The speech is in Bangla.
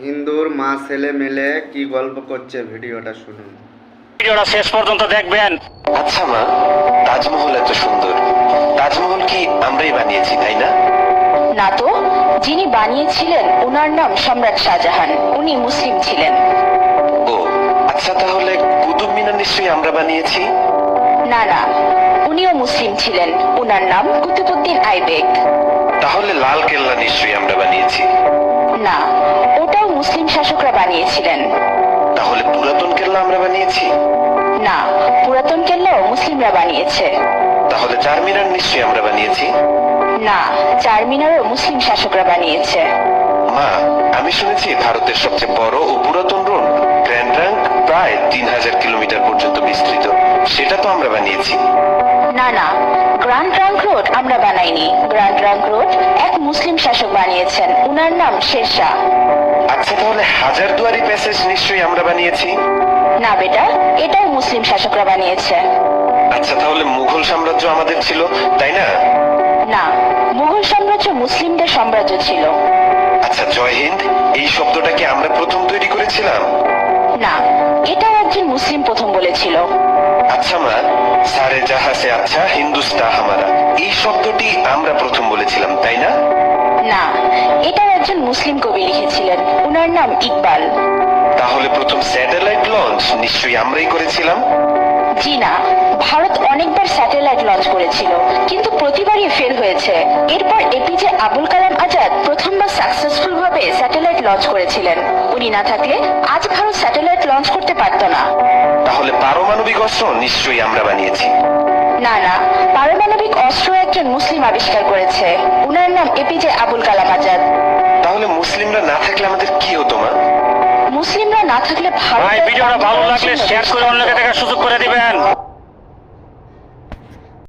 হিন্দুর মা ছেলে মিলে কি গল্প করছে ভিডিওটা শুনুন। ভিডিওটা শেষ পর্যন্ত দেখবেন। আচ্ছা মা, তাজমহল এত সুন্দর, তাজমহল কি আমরাই বানিয়েছি তাই না? না তো, যিনি বানিয়েছিলেন ওনার নাম সম্রাট শাহজাহান, উনি মুসলিম ছিলেন। ও আচ্ছা, তাহলে কুতুব মিনার নিশ্চয়ই আমরা বানিয়েছি? না না, উনিও মুসলিম ছিলেন, ওনার নাম কুতুবউদ্দিন আইবেক। তাহলে লাল কেল্লা নিশ্চয়ই আমরা বানিয়েছি? না, ওটাও মুসলিম শাসকরা বানিয়েছিলেন। তাহলে পুরাতন কেল্লা আমরা বানিয়েছি? না, পুরাতন কেল্লাও মুসলিমরা বানিয়েছে। তাহলে চারমিনার নিশ্চয়ই আমরা বানিয়েছি? না, চারমিনারও মুসলিম শাসকরা বানিয়েছে। মা, আমি শুনেছি ভারতের সবচেয়ে বড় ও পুরাতন রোড গ্র্যান্ড ট্রাঙ্ক প্রায় 3000 কিলোমিটার পর্যন্ত বিস্তৃত, সেটা তো আমরা বানিয়েছি। না না, গ্র্যান্ড ট্রাঙ্ক রোড আমরা বানাইনি। গ্র্যান্ড ট্রাঙ্ক রোড এক মুসলিম শাসক বানিয়েছেন, উনার নাম শেরশাহ। আচ্ছা, তাহলে হাজারদুয়ারি প্যাসেজ নিশ্চয়ই আমরা বানিয়েছি? না বেটা, এটাও মুসলিম শাসকরা বানিয়েছে। আচ্ছা, তাহলে মুঘল সাম্রাজ্য আমাদের ছিল তাই না? না, মুঘল সাম্রাজ্য মুসলিমদের সাম্রাজ্য ছিল। আচ্ছা, জয় হিন্দ এই শব্দটা কি আমরা প্রথম তৈরি করেছিলাম? না, এটাও একজন মুসলিম প্রথম বলেছিল। আচ্ছা মা, সারে জাহা সে আচ্ছা হিন্দুস্তান হামারা এই শব্দটি আমরা প্রথম বলেছিলাম তাই না? না, এটাও একজন মুসলিম কবি লিখেছিলেন, উনার নাম ইকবাল। তাহলে প্রথম স্যাটেলাইট লঞ্চ নিশ্চয়ই আমরাই করেছিলাম? জি না, ভারত অনেকবার স্যাটেলাইট লঞ্চ করেছিল, কিন্তু প্রতিবারই ফেল হয়েছে। এরপর এপিজে আবুল কালাম আজাদ প্রথমবার সাকসেসফুল ভাবে স্যাটেলাইট লঞ্চ করেছিলেন। উনি না থাকলে আজ ভারত স্যাটেলাইট লঞ্চ করতে পারত না। তাহলে পারমাণবিক অস্ত্র নিশ্চয়ই আমরা বানিয়েছি? না না, পারমাণবিক অস্ত্র একজন মুসলিম আবিষ্কার করেছে, উনার নাম এপিজে আবুল কালাম আজাদ। তাহলে মুসলিমরা না থাকলে আমাদের কি হতো মা? মুসলিমরা না থাকলে ভারত ভাই, ভিডিওটা ভালো লাগলে শেয়ার করে অন্যকে দেখার সুযোগ করে দিবেন।